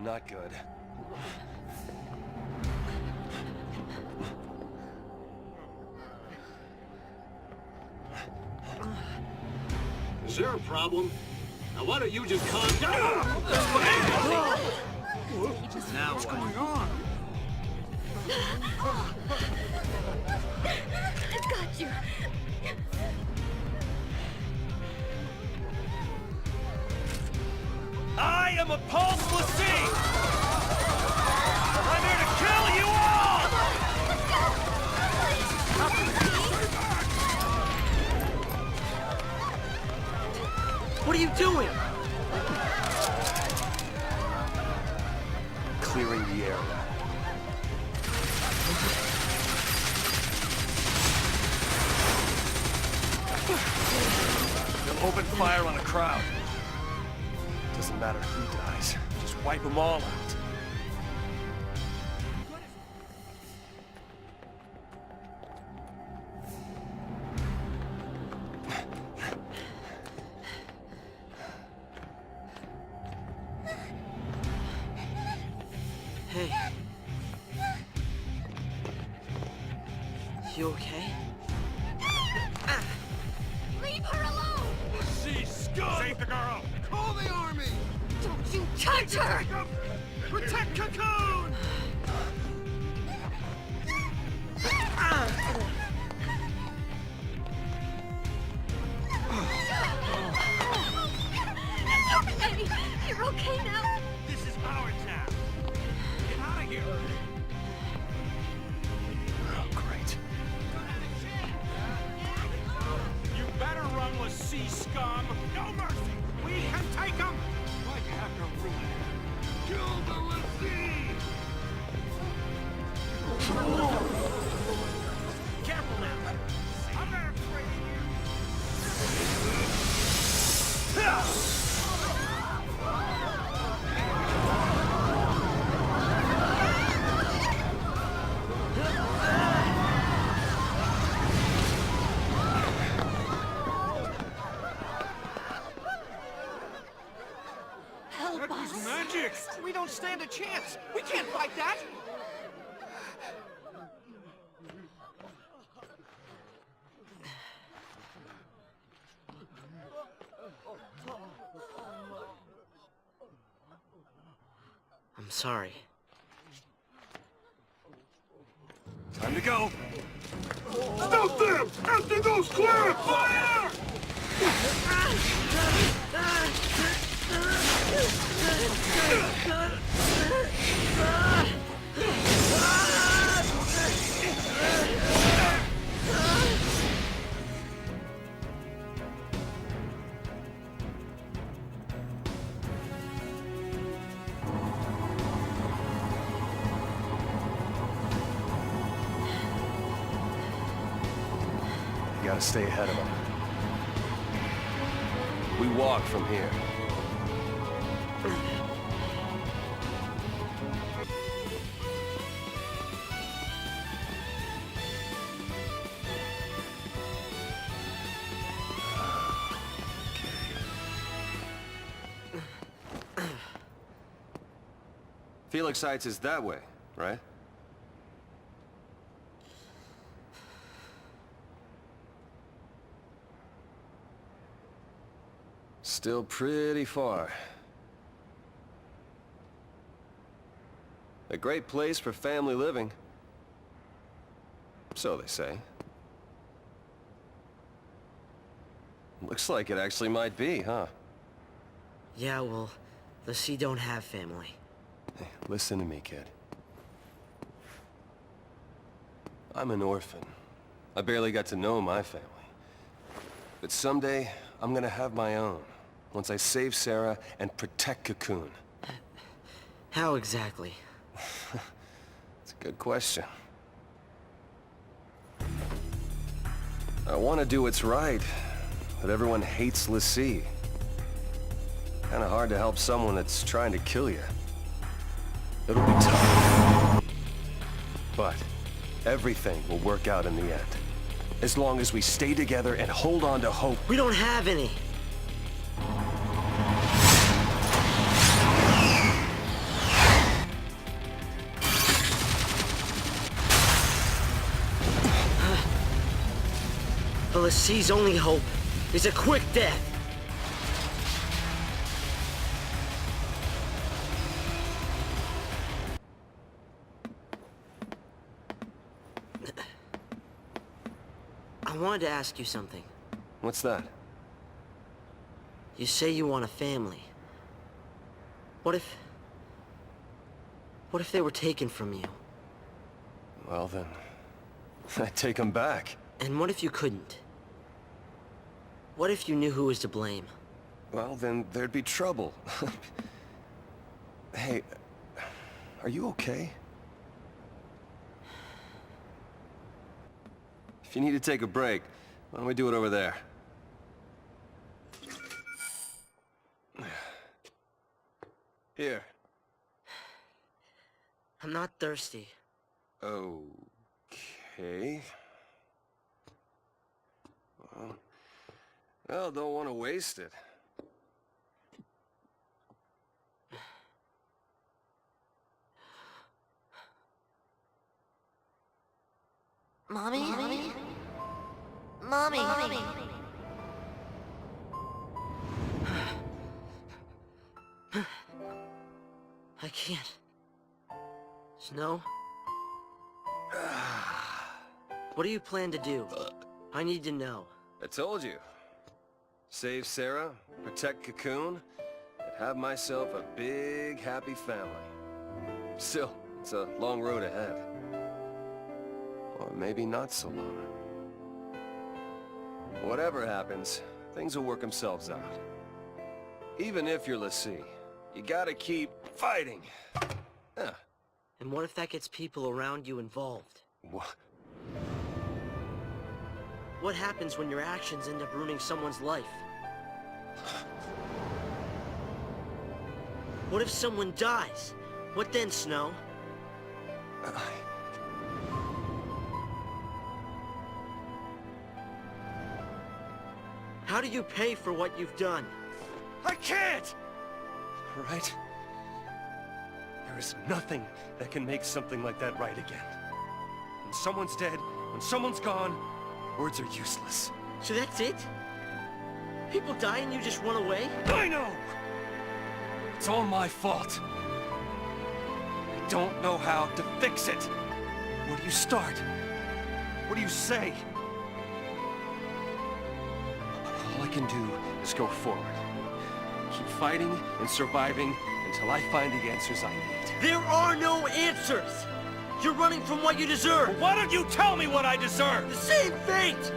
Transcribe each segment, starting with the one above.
not good. Is there a problem? Now why don't you just calm down? Now what's going on? I've got you. I am a pulseless sea! I'm here to kill you all! What are you doing? Clearing the area. They'll open fire on a crowd. Doesn't matter who dies. Just wipe them all out. Hey. You okay? Leave her alone! See, scum! Save the girl! Call the army! Don't you touch her! Protect Cocoon! Eddie, you're okay now? This is our town. Get out of here! Oh, great. You better run with sea scum! No mercy! We can take them! Why'd you have to ruin it? Kill the Lassie! Careful now! I'm not afraid of you! Help us. Magic! We don't stand a chance! We can't fight that! I'm sorry. Time to go. Stop them! Empty those clear! Fire! You gotta stay ahead of them. We walk from here. Felix Heights is that way, right? Still pretty far. A great place for family living. So they say. Looks like it actually might be, huh? Yeah, well, the Sea don't have family. Hey, listen to me, kid. I'm an orphan. I barely got to know my family. But someday, I'm gonna have my own. Once I save Sarah and protect Cocoon. How exactly? It's a good question. I want to do what's right, but everyone hates Lassie. Kinda hard to help someone that's trying to kill you. It'll be tough. But everything will work out in the end. As long as we stay together and hold on to hope. We don't have any! The LaCie's only hope is a quick death. I wanted to ask you something. What's that? You say you want a family. What if they were taken from you? Well then, I'd take them back. And what if you couldn't? What if you knew who was to blame? Well, then there'd be trouble. Hey, are you okay? If you need to take a break, why don't we do it over there? Here. I'm not thirsty. Okay. Well, don't want to waste it. Mommy? Mommy? I can't. Snow? What do you plan to do? I need to know. I told you. Save Sarah, protect Cocoon, and have myself a big, happy family. Still, it's a long road ahead. Or maybe not so long. Whatever happens, things will work themselves out. Even if you're LaCie, you gotta keep fighting. Yeah. And what if that gets people around you involved? What? What happens when your actions end up ruining someone's life? What if someone dies? What then, Snow? How do you pay for what you've done? I can't! Right? There is nothing that can make something like that right again. When someone's dead, when someone's gone, words are useless. So that's it? People die and you just run away? I know! It's all my fault. I don't know how to fix it. Where do you start? What do you say? All I can do is go forward. Keep fighting and surviving until I find the answers I need. There are no answers! You're running from what you deserve! Why don't you tell me what I deserve? The same fate!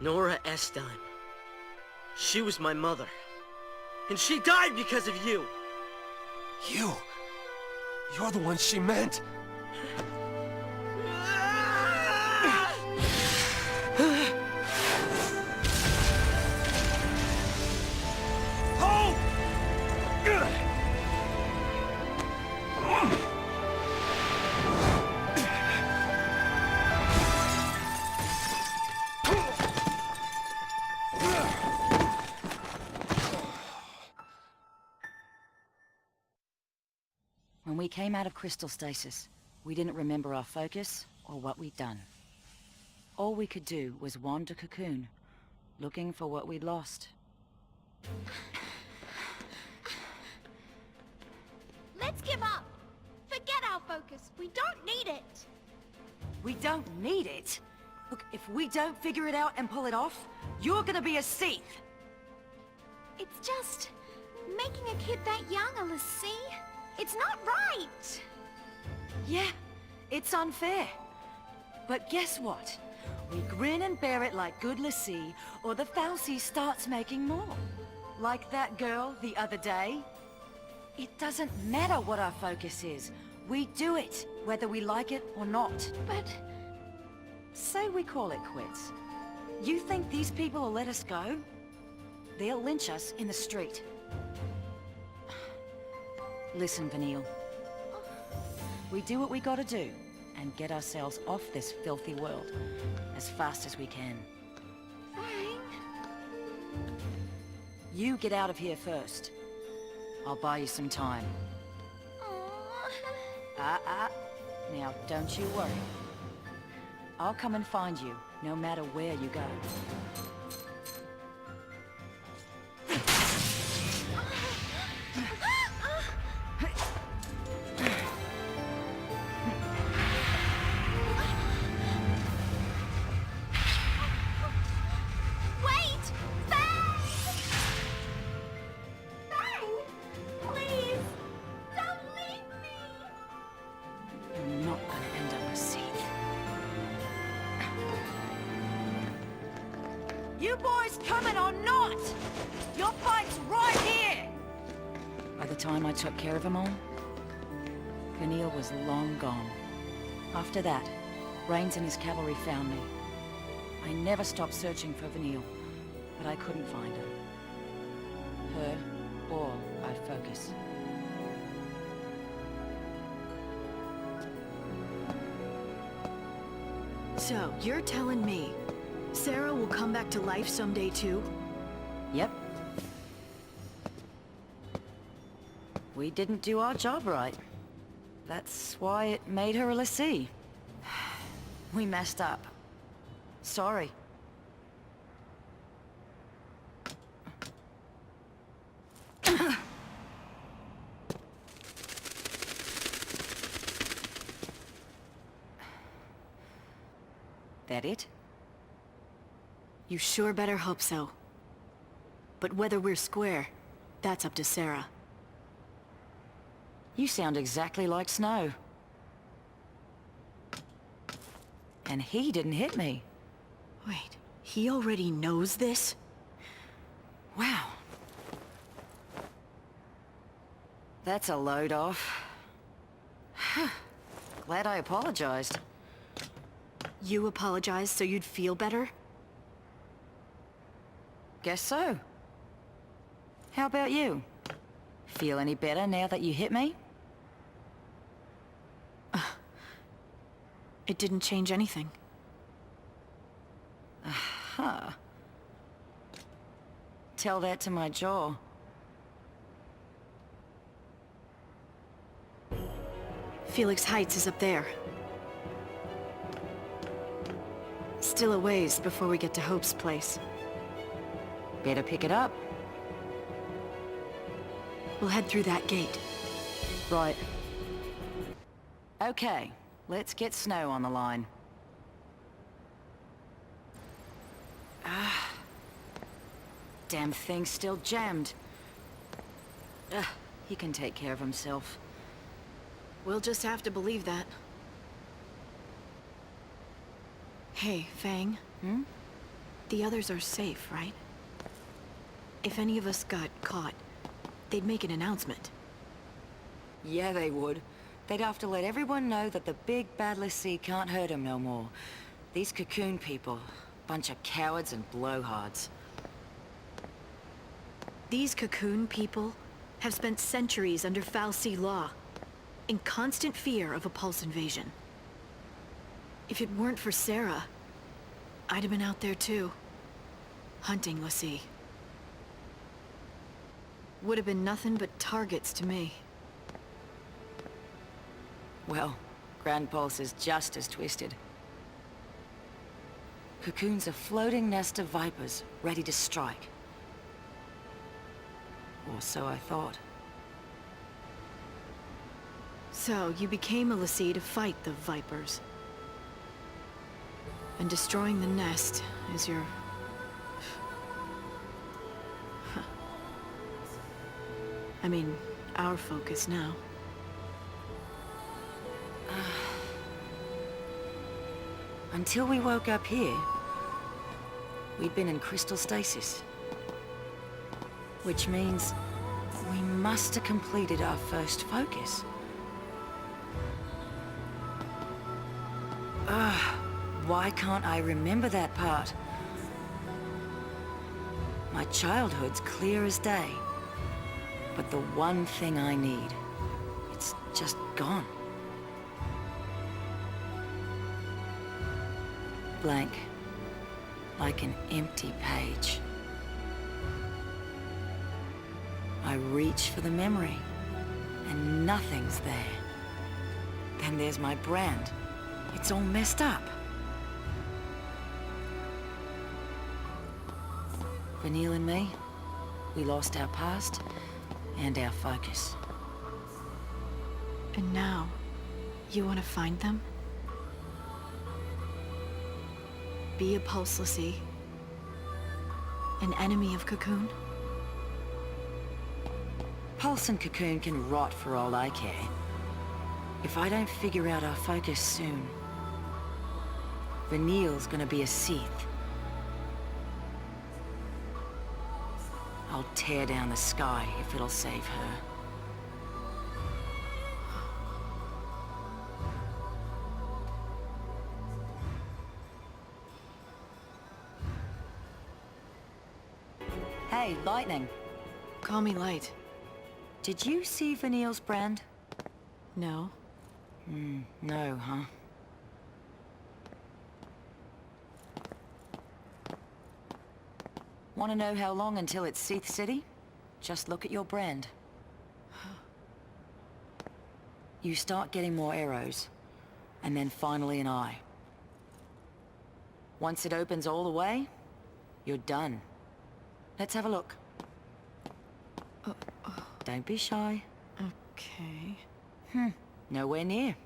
Nora Estime. She was my mother. And she died because of you! You're the one she meant! When we came out of crystal stasis, we didn't remember our focus or what we'd done. All we could do was wander Cocoon, looking for what we'd lost. Let's give up! Forget our focus! We don't need it! We don't need it? Look, if we don't figure it out and pull it off, you're gonna be a thief! It's just... making a kid that young, LaCie? It's not right! Yeah, it's unfair. But guess what? We grin and bear it like good LaCie, or the Falsey starts making more. Like that girl the other day. It doesn't matter what our focus is. We do it, whether we like it or not. But... say we call it quits. You think these people will let us go? They'll lynch us in the street. Listen, Vanille. We do what we gotta do, and get ourselves off this filthy world as fast as we can. Fine. You get out of here first. I'll buy you some time. Aw. Now, don't you worry. I'll come and find you, no matter where you go. Wait! Fang! Fang! Please! Don't leave me! You're not gonna end up a seat. You boys coming or not? Your fight's right here! By the time I took care of them all, Vanille was long gone. After that, Rains and his cavalry found me. I never stopped searching for Vanille, but I couldn't find her. Her, or I'd focus. So, you're telling me Sarah will come back to life someday too? Yep. We didn't do our job right. That's why it made her a lessee. We messed up. Sorry. That it? You sure better hope so. But whether we're square, that's up to Sarah. You sound exactly like Snow. And he didn't hit me. Wait, he already knows this? Wow. That's a load off. Glad I apologized. You apologized so you'd feel better? Guess so. How about you? Feel any better now that you hit me? It didn't change anything. Huh. Tell that to my jaw. Felix Heights is up there. Still a ways before we get to Hope's place. Better pick it up. We'll head through that gate. Right. Okay, let's get Snow on the line. Damn thing's still jammed. He can take care of himself. We'll just have to believe that. Hey, Fang. Hmm? The others are safe, right? If any of us got caught, they'd make an announcement. Yeah, they would. They'd have to let everyone know that the big bad lessee can't hurt him no more. These Cocoon people, bunch of cowards and blowhards. These Cocoon people have spent centuries under Fal'Cie law, in constant fear of a Pulse invasion. If it weren't for Sarah, I'd have been out there too, hunting lessee. Would have been nothing but targets to me. Well, Grand Pulse is just as twisted. Cocoon's a floating nest of vipers, ready to strike. Or so I thought. So, you became a lessee to fight the Vipers. And destroying the nest is your... I mean, our focus now. Until we woke up here, we'd been in crystal stasis. Which means we must have completed our first focus. Why can't I remember that part? My childhood's clear as day. But the one thing I need, it's just gone. Blank. Like an empty page. I reach for the memory, and nothing's there. Then there's my brand. It's all messed up. Vanille and me, we lost our past and our focus. And now, you want to find them? Be a Pulse Lassie? An enemy of Cocoon? Pulse and Cocoon can rot for all I care. If I don't figure out our focus soon, Vanille's gonna be a Sith. I'll tear down the sky if it'll save her. Hey, Lightning. Call me Light. Did you see Vanille's brand? No. No, huh? Want to know how long until it's Sith City? Just look at your brand. You start getting more arrows, and then finally an eye. Once it opens all the way, you're done. Let's have a look. Don't be shy. Okay. Nowhere near.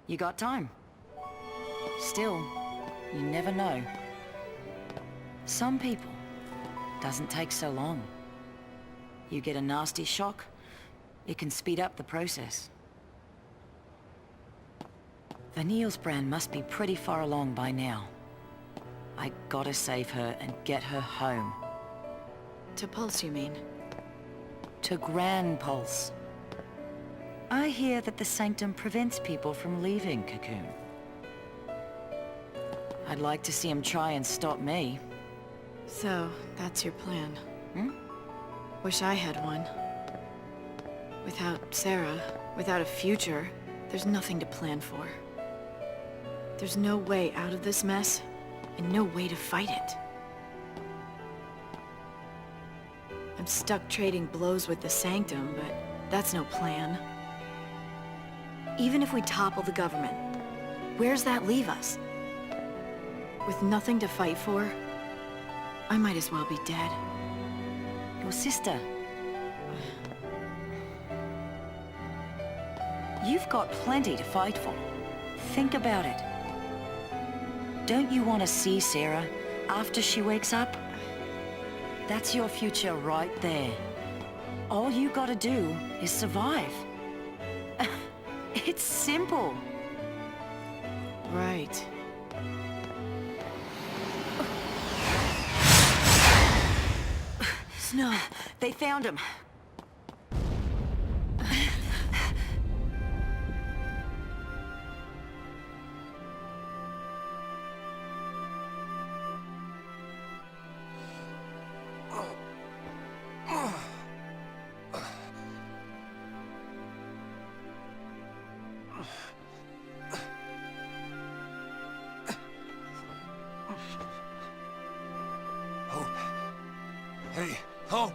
You got time. Still, you never know. Some people, doesn't take so long. You get a nasty shock, it can speed up the process. Vanille's brand must be pretty far along by now. I gotta save her and get her home. To Pulse, you mean? To Grand Pulse. I hear that the Sanctum prevents people from leaving Cocoon. I'd like to see him try and stop me. So, that's your plan. Wish I had one. Without Sarah, without a future, there's nothing to plan for. There's no way out of this mess, and no way to fight it. I'm stuck trading blows with the Sanctum, but that's no plan. Even if we topple the government, where's that leave us? With nothing to fight for, I might as well be dead. Your sister. You've got plenty to fight for. Think about it. Don't you want to see Sarah after she wakes up? That's your future right there. All you gotta do is survive. It's simple. Right. Snow, they found him. Hope. Hey, Hope!